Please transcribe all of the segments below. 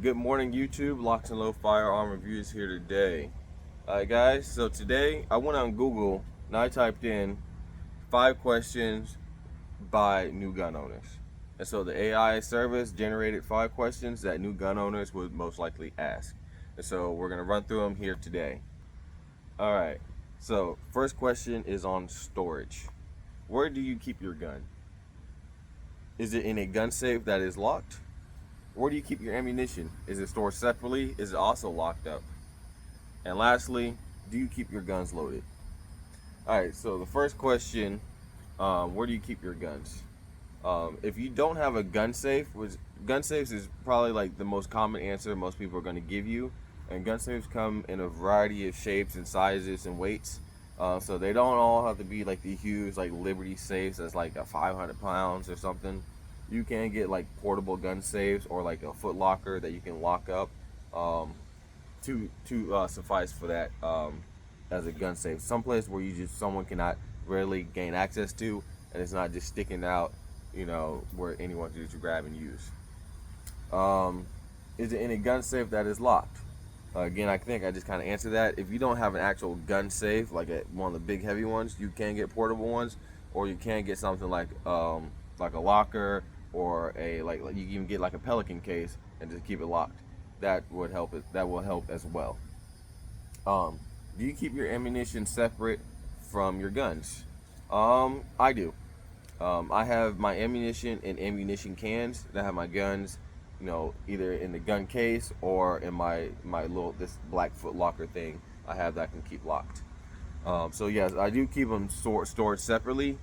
Good morning, YouTube. LocsNLoad Firearm Reviews here today. Alright, guys, so today I went on Google and I typed in 5 questions by new gun owners. And so the AI service generated 5 questions that new gun owners would most likely ask. And so we're going to run through them here today. Alright, so first question is on storage. Where do you keep your gun? Is it in a gun safe that is locked? Where do you keep your ammunition? Is it stored separately? Is it also locked up? And lastly, do you keep your guns loaded? Alright, so the first question, where do you keep your guns? If you don't have a gun safe, which gun safes is probably like the most common answer most people are going to give you. And gun safes come in a variety of shapes and sizes and weights. So they don't all have to be like the huge like Liberty safes that's like a 500 pounds or something. You can get like portable gun safes or like a foot locker that you can lock up to suffice for that as a gun safe. Some place where someone cannot readily gain access to, and it's not just sticking out, you know, where anyone can just grab and use. Is it in a gun safe that is locked? Again, I think I just kind of answered that. If you don't have an actual gun safe, like one of the big heavy ones, you can get portable ones, or you can get something like a locker, or like you can even get like a Pelican case and just keep it locked. That would help. That will help as well. Do you keep your ammunition separate from your guns? I do. I have my ammunition in ammunition cans. I have my guns, you know, either in the gun case or in my little this black foot locker thing. I have that I can keep locked. So yes, I do keep them stored separately.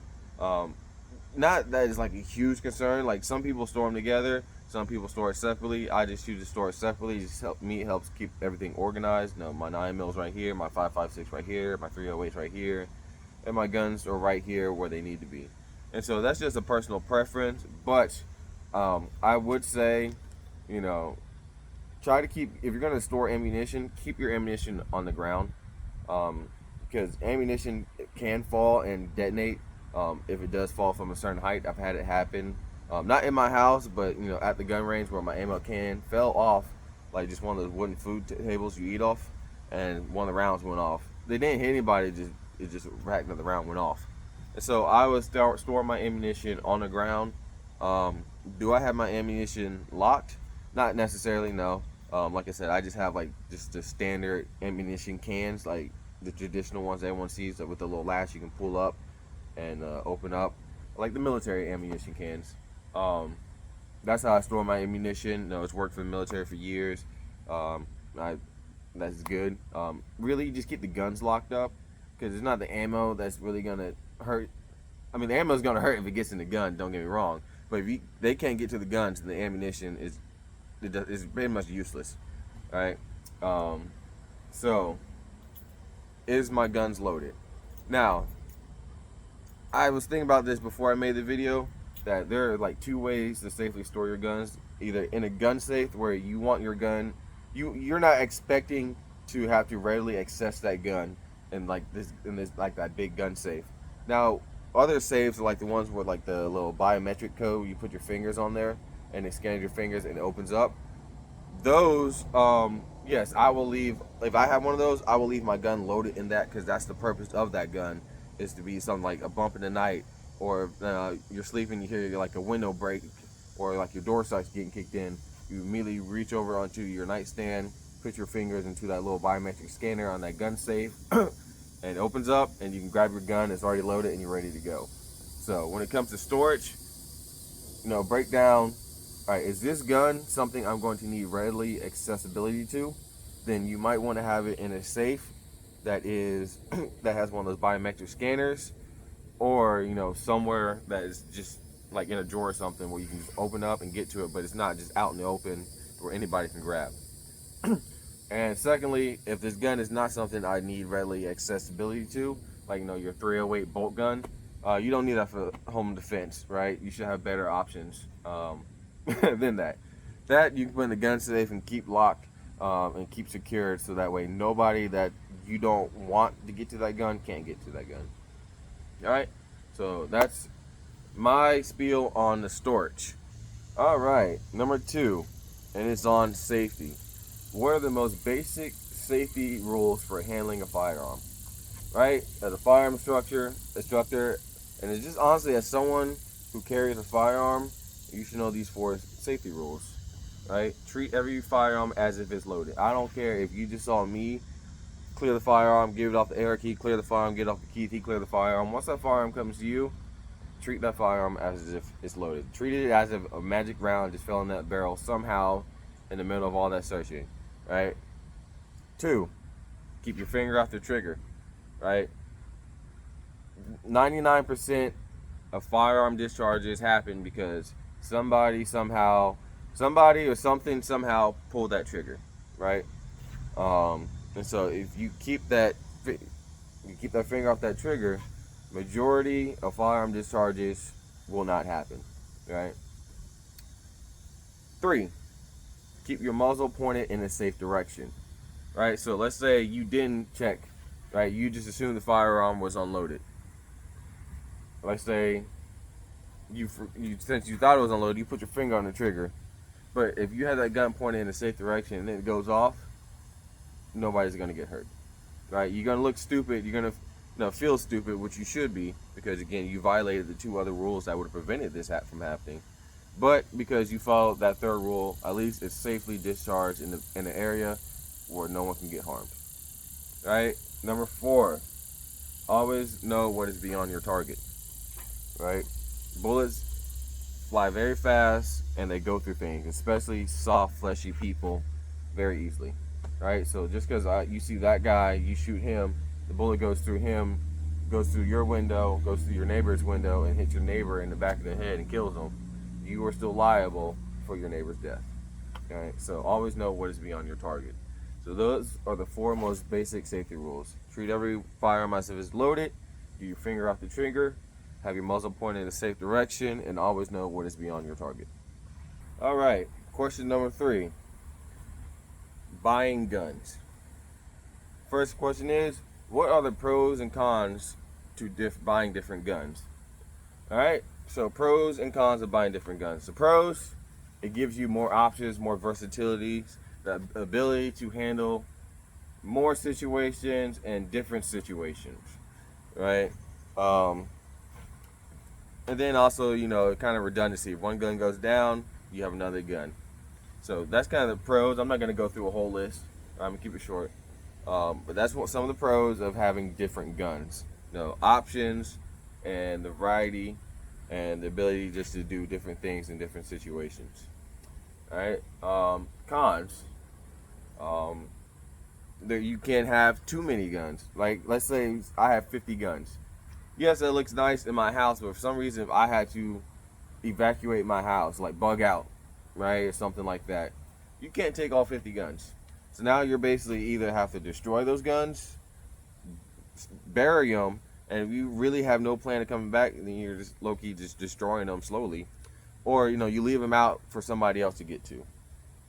Not that is like a huge concern. Like some people store them together, some people store it separately. I just choose to store it separately. It just helps keep everything organized. You know, my 9mm right here, my 5.56 right here, my 308 right here, and my guns are right here where they need to be. And so that's just a personal preference. But I would say, you know, try to keep, if you're going to store ammunition, keep your ammunition on the ground, because ammunition can fall and detonate. If it does fall from a certain height. I've had it happen, not in my house, but you know, at the gun range where my ammo can fell off, like just one of those wooden food tables you eat off, and one of the rounds went off. They didn't hit anybody, it just racked that the round went off. And so I would store my ammunition on the ground. Do I have my ammunition locked? Not necessarily, no. Like I said, I just have like just the standard ammunition cans, like the traditional ones everyone sees, with the little latch you can pull up and open up, like the military ammunition cans. That's how I store my ammunition. You know, it's worked for the military for years. That's good. Really, just keep the guns locked up, because it's not the ammo that's really gonna hurt. I mean, the ammo is gonna hurt if it gets in the gun. Don't get me wrong, but if they can't get to the guns, the ammunition is pretty much useless. All right. So, is my guns loaded? Now, I was thinking about this before I made the video, that there are like 2 ways to safely store your guns. Either in a gun safe where you want your gun, you're not expecting to have to readily access that gun in this like that big gun safe. Now, other safes are like the ones with like the little biometric code. You put your fingers on there and it scans your fingers and it opens up. Those, yes, I will leave. If I have one of those, I will leave my gun loaded in that, because that's the purpose of that gun, is to be something like a bump in the night, or you're sleeping, you hear like a window break, or like your door starts getting kicked in. You immediately reach over onto your nightstand, put your fingers into that little biometric scanner on that gun safe, and it opens up, and you can grab your gun. It's already loaded, and you're ready to go. So when it comes to storage, you know, break down. All right, is this gun something I'm going to need readily accessibility to? Then you might want to have it in a safe that is that has one of those biometric scanners, or you know, somewhere that is just like in a drawer or something where you can just open up and get to it, but it's not just out in the open where anybody can grab. And secondly, if this gun is not something I need readily accessibility to, like, you know, your 308 bolt gun, you don't need that for home defense, right? You should have better options than that. That you can put in the gun safe and keep locked and keep secured, so that way nobody that you don't want to get to that gun can't get to that gun. All right, so that's my spiel on the storage. All right, number 2, and it's on safety. What are the most basic safety rules for handling a firearm? Right? As a firearm instructor, and it's just honestly as someone who carries a firearm, you should know these 4 safety rules. Right? Treat every firearm as if it's loaded. I don't care if you just saw me clear the firearm, give it off the air key, clear the firearm, get off the key, clear the firearm. Once that firearm comes to you, treat that firearm as if it's loaded. Treat it as if a magic round just fell in that barrel somehow in the middle of all that searching, right? 2, keep your finger off the trigger, right? 99% of firearm discharges happen because somebody or something somehow pulled that trigger, right? And so if you keep that finger off that trigger, majority of firearm discharges will not happen, right? 3, keep your muzzle pointed in a safe direction, right? So let's say you didn't check, right? You just assumed the firearm was unloaded. Let's say since you thought it was unloaded, you put your finger on the trigger, but if you have that gun pointed in a safe direction and then it goes off, nobody's gonna get hurt, right? You're gonna look stupid. You're gonna feel stupid, which you should be, because again, you violated the 2 other rules that would have prevented this from happening. But because you followed that 3rd rule, at least it's safely discharged in an area where no one can get harmed, right? Number 4, always know what is beyond your target, right? Bullets fly very fast and they go through things, especially soft, fleshy people, very easily, right? So just because you see that guy, you shoot him, the bullet goes through him, goes through your window, goes through your neighbor's window, and hits your neighbor in the back of the head and kills him, you are still liable for your neighbor's death. Okay? So always know what is beyond your target. So those are the 4 most basic safety rules. Treat every firearm as if it's loaded, get your finger off the trigger, have your muzzle pointed in a safe direction, and always know what is beyond your target. All right, question number 3. Buying guns. First question is, what are the pros and cons to buying different guns? All right, so pros and cons of buying different guns. The pros, it gives you more options, more versatility, the ability to handle more situations and different situations, right? And then also, kind of redundancy. If one gun goes down, you have another gun. So that's kind of the pros. I'm not going to go through a whole list. I'm going to keep it short. But that's what some of the pros of having different guns. Options and the variety and the ability just to do different things in different situations. All right. Cons. That you can't have too many guns. Like, let's say I have 50 guns. Yes, it looks nice in my house, but for some reason, if I had to evacuate my house, like bug out, right, or something like that, you can't take all 50 guns. So now you're basically either have to destroy those guns, bury them, and if you really have no plan of coming back, then you're just low-key just destroying them slowly, or you leave them out for somebody else to get to.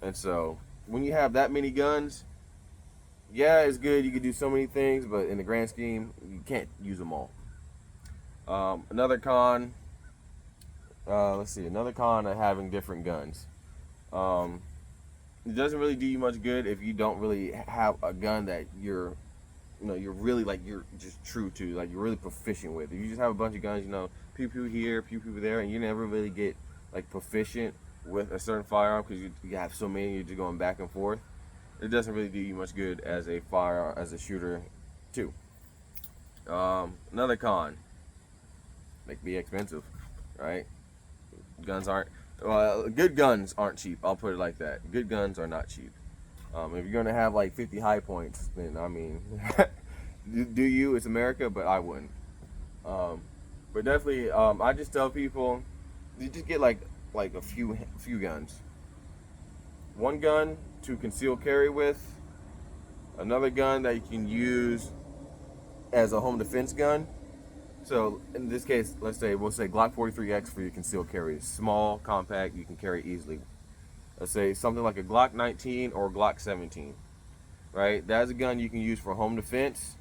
And so when you have that many guns, yeah, it's good. You can do so many things, but in the grand scheme, you can't use them all. Another con. Another con of having different guns. It doesn't really do you much good if you don't really have a gun that you're really you're just true to, like you're really proficient with. If you just have a bunch of guns, pew pew here, pew pew there, and you never really get like proficient with a certain firearm because you have so many, you're just going back and forth. It doesn't really do you much good as a shooter, too. Another con. They can be expensive, right? Good guns aren't cheap. I'll put it like that. Good guns are not cheap. If you're gonna have like 50 high points, then I mean, do you? It's America, but I wouldn't. But definitely, I just tell people, you just get like a few guns. One gun to conceal carry with, another gun that you can use as a home defense gun. So in this case, we'll say Glock 43X for your concealed carry. Small, compact, you can carry easily. Let's say something like a Glock 19 or Glock 17, right? That's a gun you can use for home defense,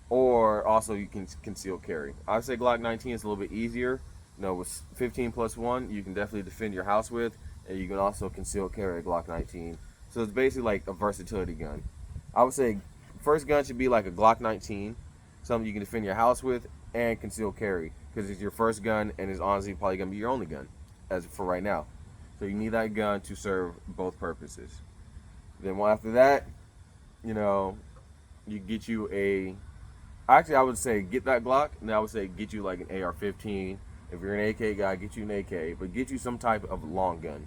or also you can conceal carry. I would say Glock 19 is a little bit easier. With 15 plus 1, you can definitely defend your house with, and you can also conceal carry a Glock 19. So it's basically like a versatility gun. I would say first gun should be like a Glock 19, something you can defend your house with, and conceal carry, because it's your first gun and it's honestly probably gonna be your only gun as for right now. So you need that gun to serve both purposes. Then after that, you know, you get you a. Actually, I would say get that Glock, and I would say get you like an AR-15. If you're an AK guy, get you an AK, but get you some type of long gun,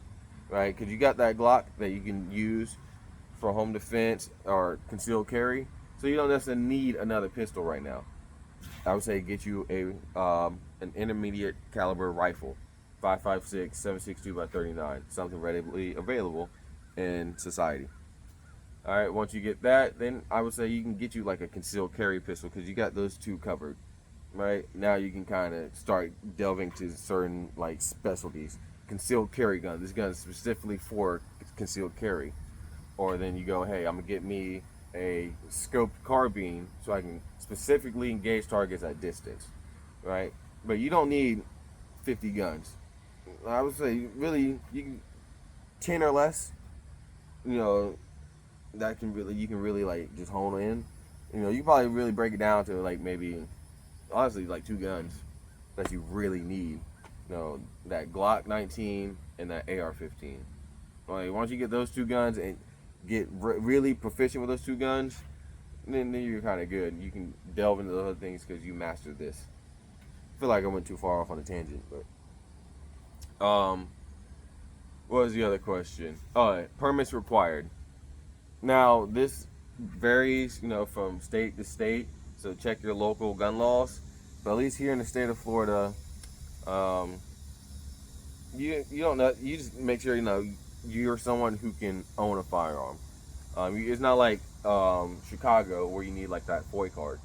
right? Because you got that Glock that you can use for home defense or concealed carry, so you don't necessarily need another pistol right now. I would say get you an intermediate caliber rifle, 5.56, 7.62 by 39, something readily available in society. All right, once you get that, then I would say you can get you like a concealed carry pistol, because you got those two covered. Right now, you can kind of start delving to certain like specialties. Concealed carry gun. This gun is specifically for concealed carry. Or then you go, hey, I'm gonna get me a scoped carbine so I can specifically engage targets at distance, right? But you don't need 50 guns. I would say really, you can 10 or less. You know, that can really, you can really like just hone in. You know, you can probably really break it down to like maybe, honestly, like 2 guns that you really need. You know, that Glock 19 and that AR-15. Like, once you get those 2 guns and get really proficient with those 2 guns, then you're kind of good. You can delve into the other things because you mastered this. I feel like I went too far off on a tangent, but what was the other question? Oh, permits required. Now this varies, you know, from state to state. So check your local gun laws. But at least here in the state of Florida, you don't know. You just make sure you know you're someone who can own a firearm. It's not like Chicago where you need like that FOI card.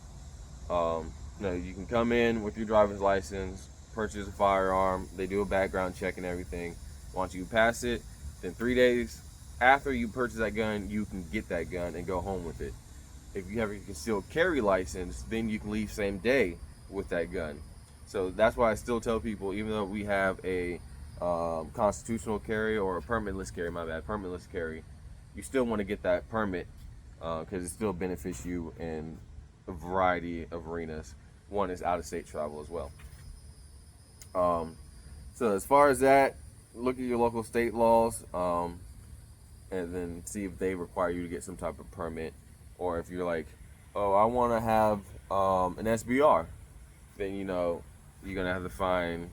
No, you can come in with your driver's license, purchase a firearm. They do a background check and everything. Once you pass it, then 3 days after you purchase that gun, you can get that gun and go home with it. If you have a concealed carry license, then you can leave same day with that gun. So that's why I still tell people, even though we have a constitutional carry or a permitless carry, permitless carry, you still want to get that permit because it still benefits you in a variety of arenas. One is out-of-state travel as well. So as far as that, look at your local state laws and then see if they require you to get some type of permit. Or if you're like, oh, I want to have an SBR, then, you know, you're going to have to find,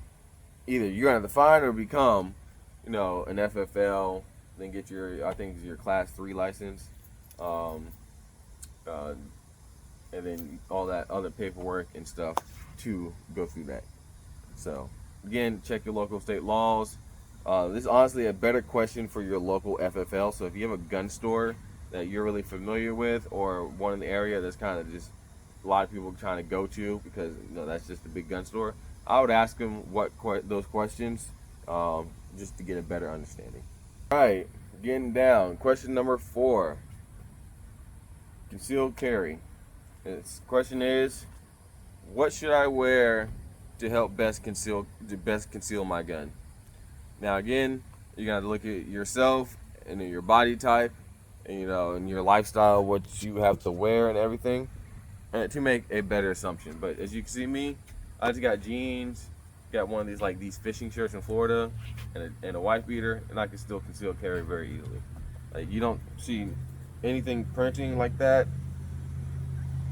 either you're going to have to find or become, you know, an FFL, then get your, I think it's your class 3 license, and then all that other paperwork and stuff to go through that. So, again, check your local state laws. This is honestly a better question for your local FFL. So if you have a gun store that you're really familiar with, or one in the area that's kind of just a lot of people trying to go to because, you know, that's just a big gun store, I would ask them those questions just to get a better understanding. All right, getting down. Question number 4. Concealed carry. This question is, what should I wear to help best conceal my gun? Now again, you're gonna have to look at yourself and your body type, and, you know, and your lifestyle, what you have to wear and everything, and to make a better assumption. But as you can see me, I just got jeans, got one of these fishing shirts in Florida, and a wife beater, and I can still conceal carry very easily. Like, you don't see anything printing like that.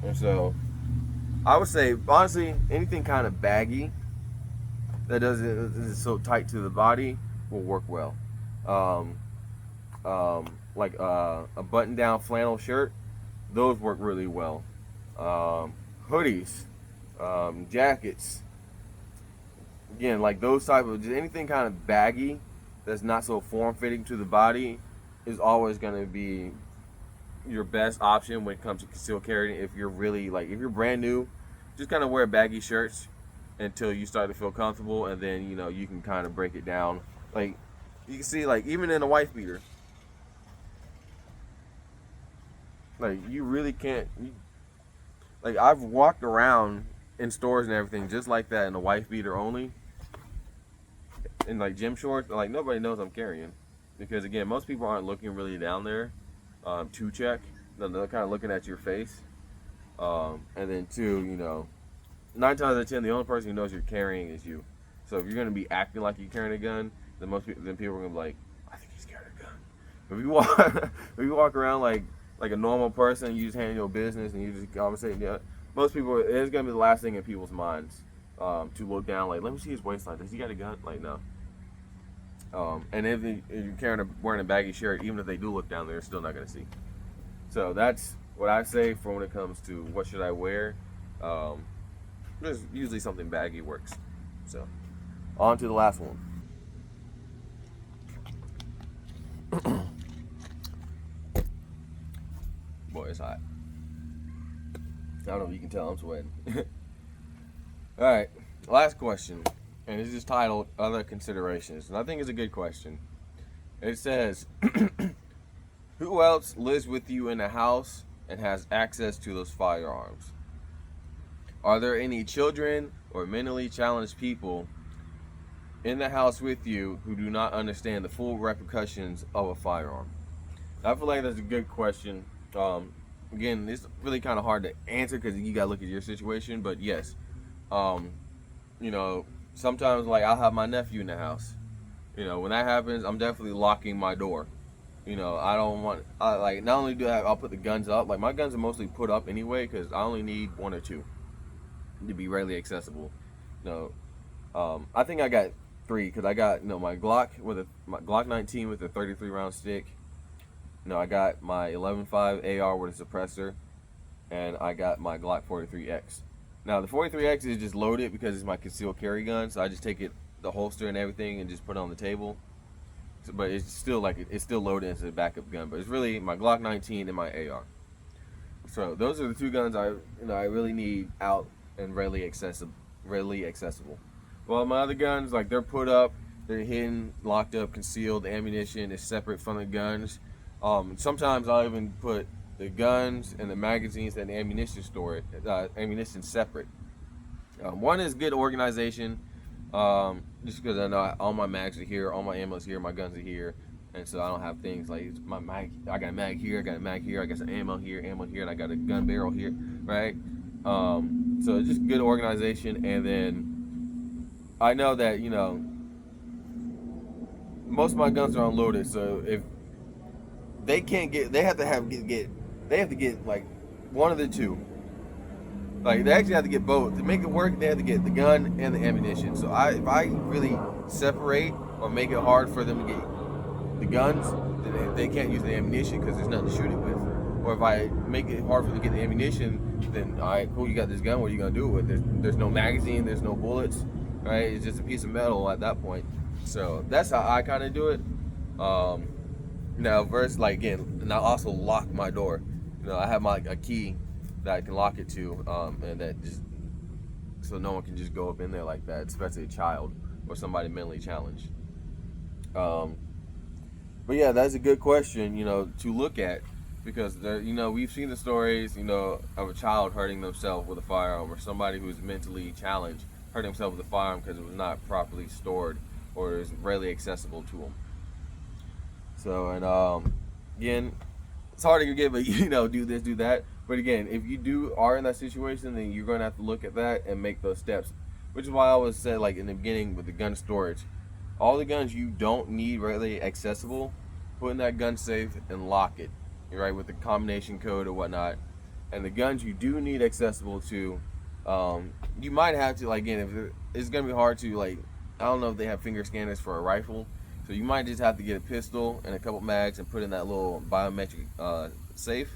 And so I would say, honestly, anything kind of baggy that isn't so tight to the body will work well. Like a button-down flannel shirt, those work really well. Hoodies, jackets, again, like those type of, just anything kind of baggy that's not so form-fitting to the body is always going to be your best option when it comes to concealed carry. If you're really, like, if you're brand new, just kind of wear baggy shirts until you start to feel comfortable, and then, you know, you can kind of break it down. Like, you can see, like, even in a wife beater, like, you really can't, like, I've walked around in stores and everything just like that in a wife beater only, in like gym shorts, like nobody knows I'm carrying, because again, most people aren't looking really down there to check. They're kind of looking at your face, and then two, 9 times out of 10, the only person who knows you're carrying is you. So if you're gonna be acting like you're carrying a gun, then people are gonna be like, I think he's carrying a gun. But if you walk, if you walk around like a normal person, you just handle your business and you just conversate. Yeah, most people, it's gonna be the last thing in people's minds to look down. Like, let me see his waistline. Does he got a gun? Like, no. And if you're wearing a baggy shirt, even if they do look down, they're still not gonna see. So that's what I say for when it comes to what should I wear. There's usually something baggy works. So, on to the last one. Boy, it's hot. I don't know if you can tell I'm sweating. Alright, last question. And this is titled Other Considerations. And I think it's a good question. It says, who else lives with you in the house and has access to those firearms? Are there any children or mentally challenged people in the house with you who do not understand the full repercussions of a firearm? I feel like that's a good question. Again, it's really kind of hard to answer because you gotta look at your situation. But yes, sometimes like I'll have my nephew in the house. When that happens, I'm definitely locking my door. I don't want. Not only do I'll put the guns up. Like my guns are mostly put up anyway because I only need 1 or 2 to be readily accessible. I think I got 3 because I got my Glock my Glock 19 with a 33 round stick. I got my 11.5 AR with a suppressor, and I got my Glock 43X. Now the 43X is just loaded because it's my concealed carry gun, so I just take it, the holster and everything, and just put it on the table. But it's still loaded as a backup gun. But it's really my Glock 19 and my AR. So those are the 2 guns I really need out and readily accessible. Well, my other guns, like they're put up, they're hidden, locked up, concealed. The ammunition is separate from the guns. Sometimes I'll even put the guns and the magazines and the ammunition ammunition separate. One is good organization, just because I know all my mags are here, all my ammo's here, my guns are here, and so I don't have things like my mag. I got a mag here, I got a mag here, I got some ammo here, and I got a gun barrel here, right? So it's just good organization, and then I know that most of my guns are unloaded, so if they can't get, they have to get like 1 of the 2. Like they actually have to get both to make it work. They have to get the gun and the ammunition. So if I really separate or make it hard for them to get the guns, then they can't use the ammunition because there's nothing to shoot it with. Or if I make it hard for them to get the ammunition, then all right, cool, you got this gun. What are you gonna do with it? There's no magazine. There's no bullets. Right? It's just a piece of metal at that point. So that's how I kind of do it. Now, and I also lock my door. I have a key that I can lock it to, and that just so no one can just go up in there like that, especially a child or somebody mentally challenged. But yeah, that's a good question, to look at, because there, we've seen the stories, of a child hurting themselves with a firearm, or somebody who's mentally challenged hurting himself with a firearm because it was not properly stored or is readily accessible to them. So, and again, it's hard to get, but do this, do that. But again, if you are in that situation, then you're going to have to look at that and make those steps. Which is why I always said, like in the beginning with the gun storage, all the guns you don't need readily accessible, put in that gun safe and lock it, right, with the combination code or whatnot. And the guns you do need accessible to, you might have to, like, again, if it's going to be hard to, like, I don't know if they have finger scanners for a rifle. So you might just have to get a pistol and a couple mags and put in that little biometric safe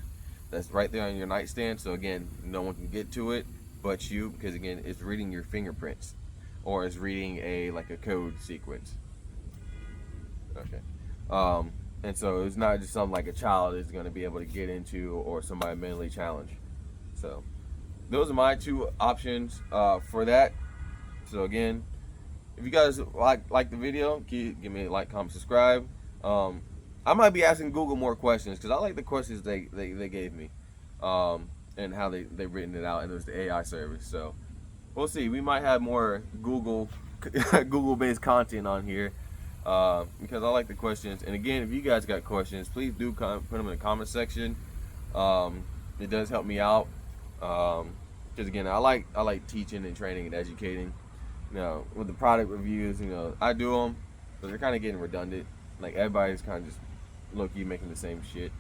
that's right there on your nightstand. So again, no one can get to it but you, because again, it's reading your fingerprints or it's reading a code sequence. Okay. And so it's not just something like a child is going to be able to get into or somebody mentally challenged. So those are my 2 options for that. So again, if you guys like the video, give me a like, comment, subscribe. I might be asking Google more questions because I like the questions they gave me, and how they written it out, and it was the AI service. So we'll see. We might have more Google Google-based content on here because I like the questions. And again, if you guys got questions, please do put them in the comment section. It does help me out because again, I like teaching and training and educating. You know, with the product reviews, you know, I do them, but they're kind of getting redundant. Like everybody's kind of just low-key making the same shit.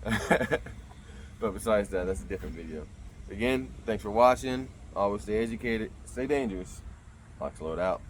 But besides that, that's a different video. Again, thanks for watching. Always stay educated, stay dangerous. LocsNLoad out.